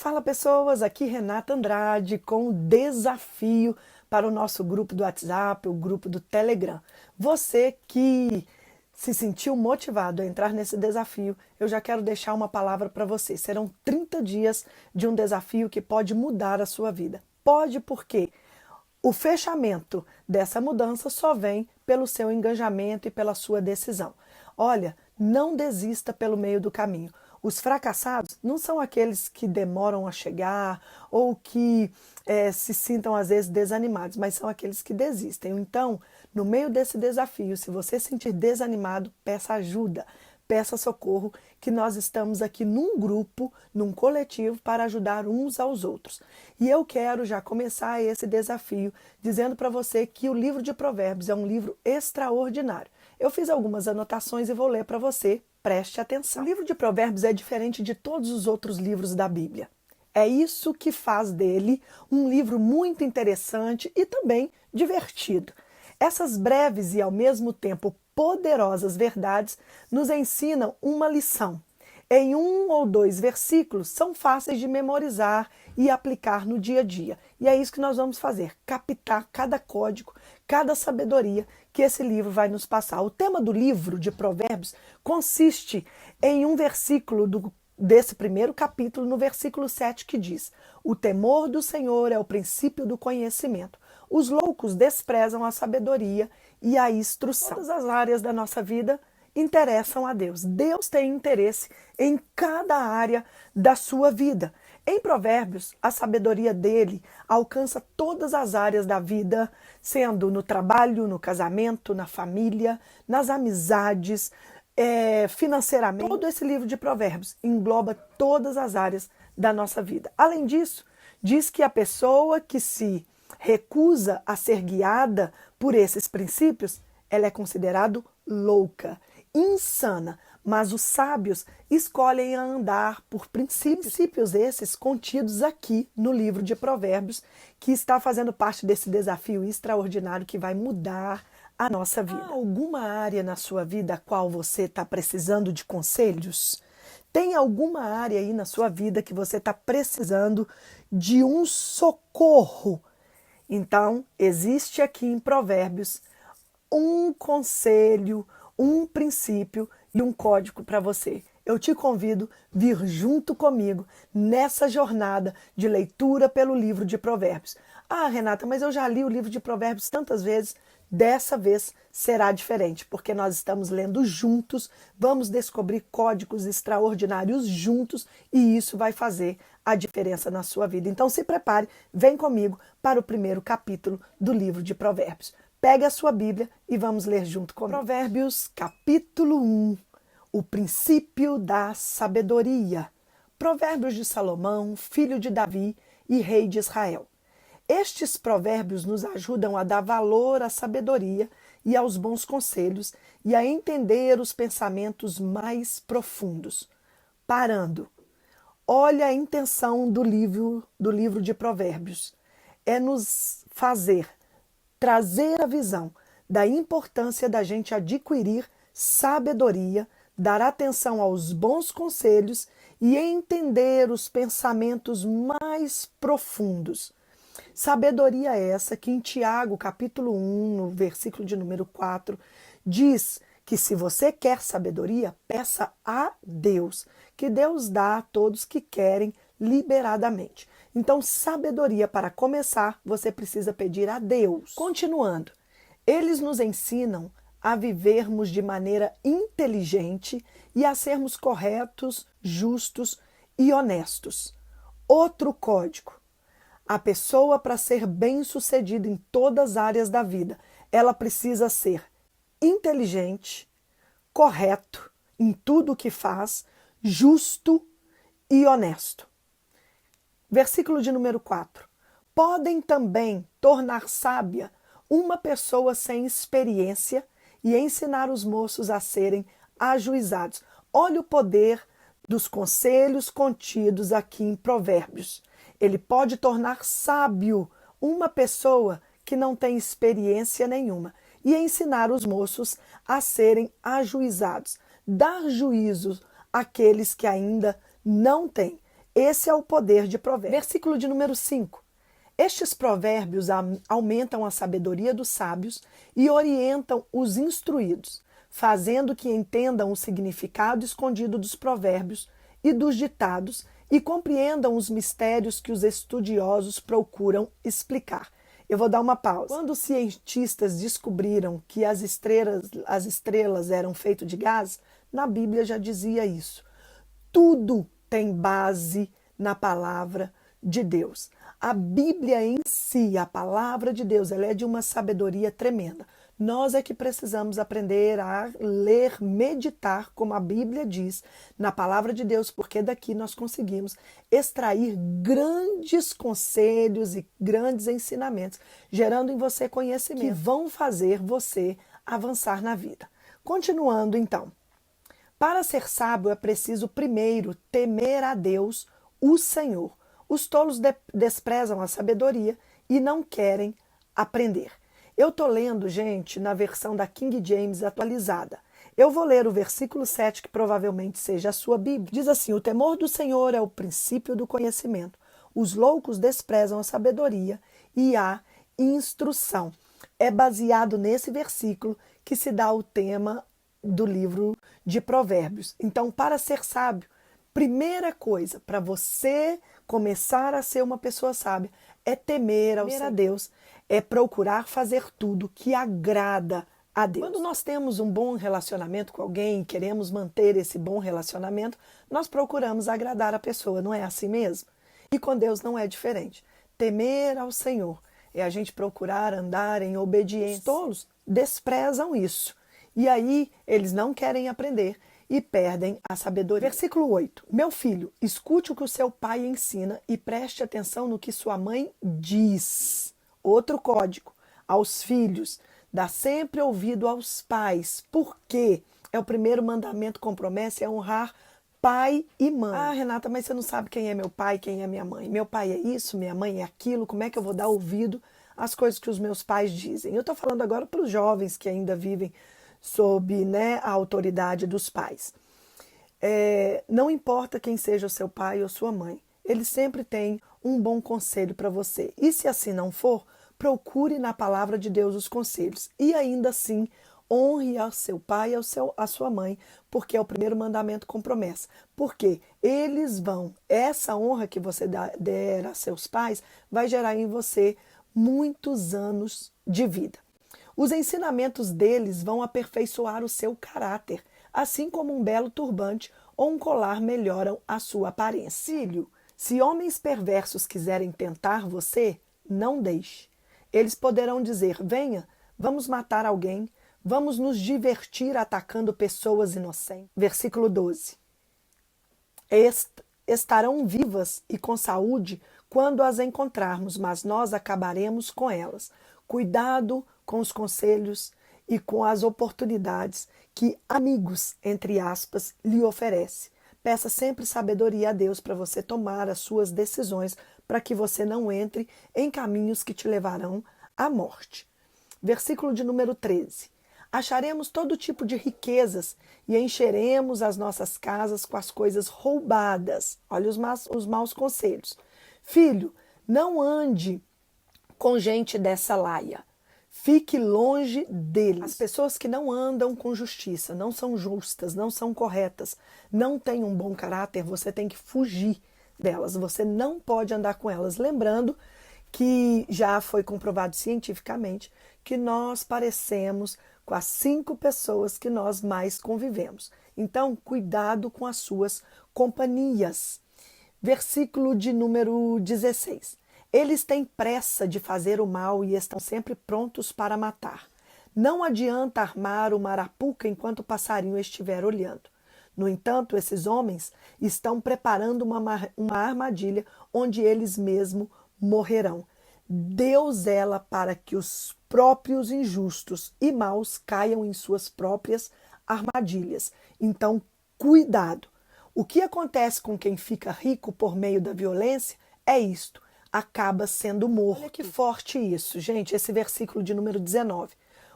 Fala pessoas, aqui Renata Andrade com o desafio para o nosso grupo do WhatsApp, o grupo do Telegram. Você que se sentiu motivado a entrar nesse desafio, eu já quero deixar uma palavra para você. Serão 30 dias de um desafio que pode mudar a sua vida. Pode porque o fechamento dessa mudança só vem pelo seu engajamento e pela sua decisão. Olha, não desista pelo meio do caminho. Os fracassados não são aqueles que demoram a chegar ou que se sintam às vezes desanimados, mas são aqueles que desistem. Então, no meio desse desafio, se você sentir desanimado, peça ajuda, peça socorro, que nós estamos aqui num grupo, num coletivo, para ajudar uns aos outros. E eu quero já começar esse desafio dizendo para você que o livro de Provérbios é um livro extraordinário. Eu fiz algumas anotações e vou ler para você. Preste atenção. O livro de Provérbios é diferente de todos os outros livros da Bíblia. É isso que faz dele um livro muito interessante e também divertido. Essas breves e ao mesmo tempo poderosas verdades nos ensinam uma lição. Em 1 ou 2 versículos são fáceis de memorizar e aplicar no dia a dia. E é isso que nós vamos fazer, captar cada código, cada sabedoria que esse livro vai nos passar. O tema do livro de Provérbios consiste em um versículo desse primeiro capítulo, no versículo 7, que diz: o temor do Senhor é o princípio do conhecimento. Os loucos desprezam a sabedoria e a instrução. Todas as áreas da nossa vida interessam a Deus. Deus tem interesse em cada área da sua vida. Em Provérbios, a sabedoria dele alcança todas as áreas da vida, sendo no trabalho, no casamento, na família, nas amizades, financeiramente. Todo esse livro de Provérbios engloba todas as áreas da nossa vida. Além disso, diz que a pessoa que se recusa a ser guiada por esses princípios, ela é considerada louca, insana, mas os sábios escolhem andar por princípios esses contidos aqui no livro de Provérbios, que está fazendo parte desse desafio extraordinário que vai mudar a nossa vida. Há alguma área na sua vida a qual você está precisando de conselhos? Tem alguma área aí na sua vida que você está precisando de um socorro? Então, existe aqui em Provérbios um conselho, um princípio e um código para você. Eu te convido a vir junto comigo nessa jornada de leitura pelo livro de Provérbios. Ah, Renata, mas eu já li o livro de Provérbios tantas vezes. Dessa vez será diferente, porque nós estamos lendo juntos, vamos descobrir códigos extraordinários juntos e isso vai fazer a diferença na sua vida. Então se prepare, vem comigo para o primeiro capítulo do livro de Provérbios. Pegue a sua Bíblia e vamos ler junto comigo. Provérbios, capítulo 1, o princípio da sabedoria. Provérbios de Salomão, filho de Davi e rei de Israel. Estes provérbios nos ajudam a dar valor à sabedoria e aos bons conselhos e a entender os pensamentos mais profundos. Parando, olha a intenção do livro de Provérbios. É nos trazer a visão da importância da gente adquirir sabedoria, dar atenção aos bons conselhos e entender os pensamentos mais profundos. Sabedoria essa que em Tiago, capítulo 1, no versículo de número 4, diz que se você quer sabedoria, peça a Deus, que Deus dá a todos que querem liberadamente. Então, sabedoria, para começar, você precisa pedir a Deus. Continuando, eles nos ensinam a vivermos de maneira inteligente e a sermos corretos, justos e honestos. Outro código. A pessoa, para ser bem-sucedida em todas as áreas da vida, ela precisa ser inteligente, correto em tudo o que faz, justo e honesto. Versículo de número 4. Podem também tornar sábia uma pessoa sem experiência e ensinar os moços a serem ajuizados. Olha o poder dos conselhos contidos aqui em Provérbios. Ele pode tornar sábio uma pessoa que não tem experiência nenhuma e ensinar os moços a serem ajuizados, dar juízo àqueles que ainda não têm. Esse é o poder de provérbios. Versículo de número 5. Estes provérbios aumentam a sabedoria dos sábios e orientam os instruídos, fazendo que entendam o significado escondido dos provérbios e dos ditados e compreendam os mistérios que os estudiosos procuram explicar. Eu vou dar uma pausa. Quando os cientistas descobriram que as estrelas eram feitas de gás, na Bíblia já dizia isso. Tudo tem base na palavra de Deus. A Bíblia em si, a palavra de Deus, ela é de uma sabedoria tremenda. Nós é que precisamos aprender a ler, meditar, como a Bíblia diz, na palavra de Deus, porque daqui nós conseguimos extrair grandes conselhos e grandes ensinamentos, gerando em você conhecimento que vão fazer você avançar na vida. Continuando então. Para ser sábio é preciso primeiro temer a Deus, o Senhor. Os tolos desprezam a sabedoria e não querem aprender. Eu estou lendo, gente, na versão da King James atualizada. Eu vou ler o versículo 7, que provavelmente seja a sua Bíblia. Diz assim: o temor do Senhor é o princípio do conhecimento. Os loucos desprezam a sabedoria e a instrução. É baseado nesse versículo que se dá o tema do livro de Provérbios. Então, para ser sábio, primeira coisa, para você começar a ser uma pessoa sábia, é temer a Deus, é procurar fazer tudo que agrada a Deus. Quando nós temos um bom relacionamento com alguém e queremos manter esse bom relacionamento, nós procuramos agradar a pessoa, não é assim mesmo? E com Deus não é diferente. Temer ao Senhor é a gente procurar andar em obediência. Os tolos desprezam isso. E aí eles não querem aprender e perdem a sabedoria. Versículo 8. Meu filho, escute o que o seu pai ensina e preste atenção no que sua mãe diz. Outro código. Aos filhos, dá sempre ouvido aos pais. Por quê? É o primeiro mandamento com promessa, é honrar pai e mãe. Ah, Renata, mas você não sabe quem é meu pai, quem é minha mãe. Meu pai é isso, minha mãe é aquilo. Como é que eu vou dar ouvido às coisas que os meus pais dizem? Eu estou falando agora para os jovens que ainda vivem sob, a autoridade dos pais. Não importa quem seja o seu pai ou sua mãe, ele sempre tem um bom conselho para você. E se assim não for, procure na palavra de Deus os conselhos. E ainda assim, honre ao seu pai e à sua mãe, porque é o primeiro mandamento com promessa. Porque eles essa honra que você der a seus pais, vai gerar em você muitos anos de vida. Os ensinamentos deles vão aperfeiçoar o seu caráter, assim como um belo turbante ou um colar melhoram a sua aparência. Filho, se homens perversos quiserem tentar você, não deixe. Eles poderão dizer: venha, vamos matar alguém, vamos nos divertir atacando pessoas inocentes. Versículo 12. Estarão vivas e com saúde quando as encontrarmos, mas nós acabaremos com elas. Cuidado com os conselhos e com as oportunidades que amigos, entre aspas, lhe oferece. Peça sempre sabedoria a Deus para você tomar as suas decisões, para que você não entre em caminhos que te levarão à morte. Versículo de número 13. Acharemos todo tipo de riquezas e encheremos as nossas casas com as coisas roubadas. Olha os maus conselhos. Filho, não ande com gente dessa laia. Fique longe deles. As pessoas que não andam com justiça, não são justas, não são corretas, não têm um bom caráter, você tem que fugir delas. Você não pode andar com elas. Lembrando que já foi comprovado cientificamente que nós parecemos com as 5 pessoas que nós mais convivemos. Então, cuidado com as suas companhias. Versículo de número 16. Eles têm pressa de fazer o mal e estão sempre prontos para matar. Não adianta armar uma arapuca enquanto o passarinho estiver olhando. No entanto, esses homens estão preparando uma armadilha onde eles mesmos morrerão. Deus zela para que os próprios injustos e maus caiam em suas próprias armadilhas. Então, cuidado. O que acontece com quem fica rico por meio da violência é isto: acaba sendo morto. Olha que forte isso, gente, esse versículo de número 19.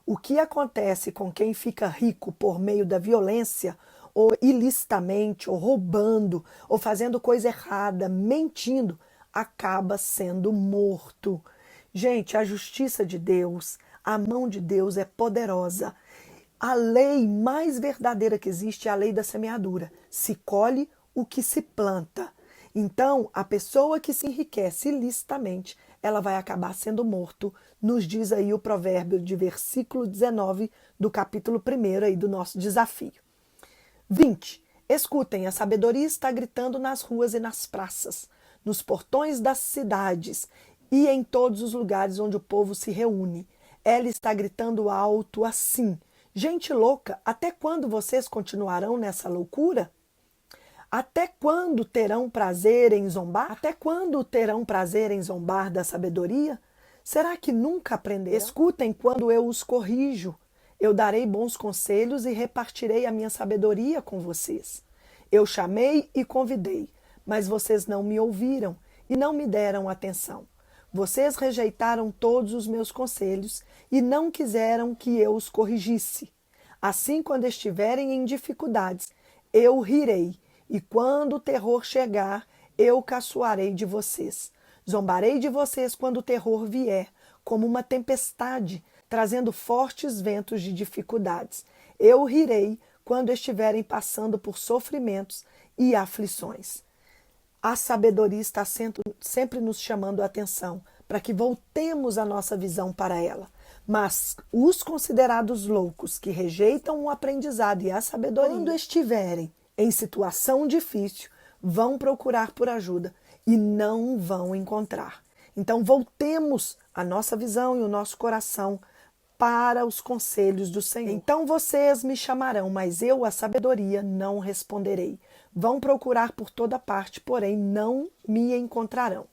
O que acontece com quem fica rico por meio da violência, ou ilicitamente, ou roubando, ou fazendo coisa errada, mentindo, acaba sendo morto. Gente, a justiça de Deus, a mão de Deus é poderosa. A lei mais verdadeira que existe é a lei da semeadura. Se colhe o que se planta. Então, a pessoa que se enriquece ilicitamente, ela vai acabar sendo morto, nos diz aí o provérbio de versículo 19 do capítulo 1 aí do nosso desafio. 20. Escutem, a sabedoria está gritando nas ruas e nas praças, nos portões das cidades e em todos os lugares onde o povo se reúne. Ela está gritando alto assim: gente louca, até quando vocês continuarão nessa loucura? Até quando terão prazer em zombar? Até quando terão prazer em zombar da sabedoria? Será que nunca aprenderão? Escutem quando eu os corrijo. Eu darei bons conselhos e repartirei a minha sabedoria com vocês. Eu chamei e convidei, mas vocês não me ouviram e não me deram atenção. Vocês rejeitaram todos os meus conselhos e não quiseram que eu os corrigisse. Assim, quando estiverem em dificuldades, eu rirei. E quando o terror chegar, eu caçoarei de vocês. Zombarei de vocês quando o terror vier, como uma tempestade, trazendo fortes ventos de dificuldades. Eu rirei quando estiverem passando por sofrimentos e aflições. A sabedoria está sempre nos chamando a atenção para que voltemos a nossa visão para ela. Mas os considerados loucos que rejeitam o aprendizado e a sabedoria, quando estiverem em situação difícil, vão procurar por ajuda e não vão encontrar. Então, voltemos a nossa visão e o nosso coração para os conselhos do Senhor. Então vocês me chamarão, mas eu, a sabedoria, não responderei. Vão procurar por toda parte, porém não me encontrarão.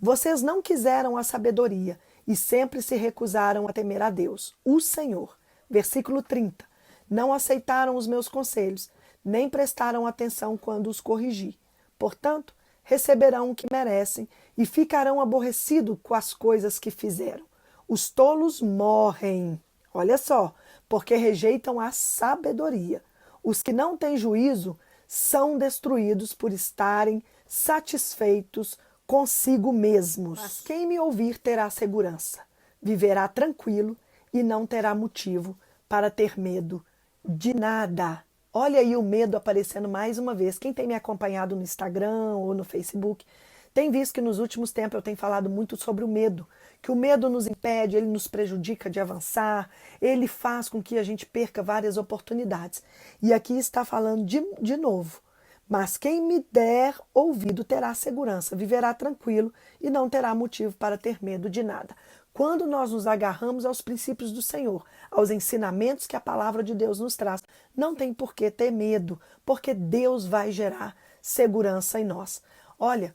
Vocês não quiseram a sabedoria e sempre se recusaram a temer a Deus, o Senhor. Versículo 30. Não aceitaram os meus conselhos, nem prestaram atenção quando os corrigi. Portanto, receberão o que merecem e ficarão aborrecidos com as coisas que fizeram. Os tolos morrem, olha só, porque rejeitam a sabedoria. Os que não têm juízo são destruídos por estarem satisfeitos consigo mesmos. Mas quem me ouvir terá segurança, viverá tranquilo e não terá motivo para ter medo de nada. Olha aí o medo aparecendo mais uma vez. Quem tem me acompanhado no Instagram ou no Facebook tem visto que nos últimos tempos eu tenho falado muito sobre o medo, que o medo nos impede, ele nos prejudica de avançar, ele faz com que a gente perca várias oportunidades. E aqui está falando de novo. Mas quem me der ouvido terá segurança, viverá tranquilo e não terá motivo para ter medo de nada. Quando nós nos agarramos aos princípios do Senhor, aos ensinamentos que a palavra de Deus nos traz, não tem por que ter medo, porque Deus vai gerar segurança em nós. Olha,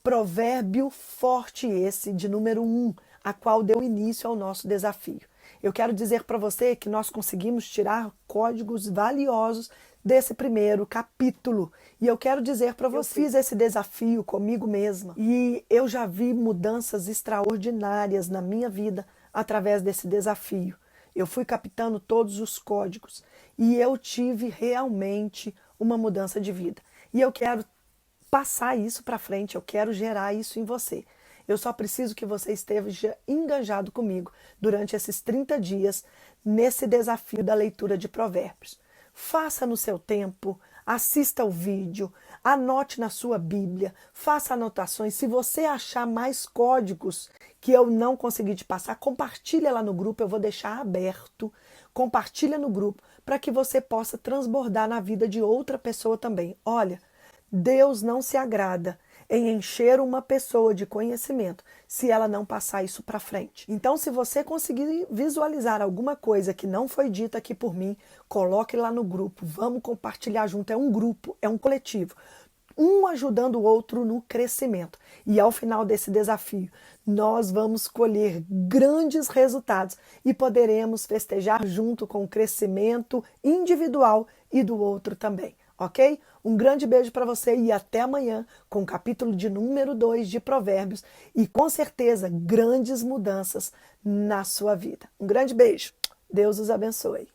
provérbio forte esse, de número 1, a qual deu início ao nosso desafio. Eu quero dizer para você que nós conseguimos tirar códigos valiosos desse primeiro capítulo. E eu quero dizer para você, eu fiz esse desafio comigo mesma e eu já vi mudanças extraordinárias na minha vida através desse desafio. Eu fui captando todos os códigos e eu tive realmente uma mudança de vida. E eu quero passar isso para frente, eu quero gerar isso em você. Eu só preciso que você esteja engajado comigo durante esses 30 dias nesse desafio da leitura de Provérbios. Faça no seu tempo, assista o vídeo, anote na sua Bíblia, faça anotações. Se você achar mais códigos que eu não consegui te passar, compartilha lá no grupo, eu vou deixar aberto. Compartilha no grupo para que você possa transbordar na vida de outra pessoa também. Olha, Deus não se agrada em encher uma pessoa de conhecimento se ela não passar isso para frente. Então, se você conseguir visualizar alguma coisa que não foi dita aqui por mim, coloque lá no grupo, vamos compartilhar junto. É um grupo, é um coletivo, um ajudando o outro no crescimento. E ao final desse desafio, nós vamos colher grandes resultados e poderemos festejar junto com o crescimento individual e do outro também. Ok? Um grande beijo para você e até amanhã com o capítulo de número 2 de Provérbios e com certeza grandes mudanças na sua vida. Um grande beijo. Deus os abençoe.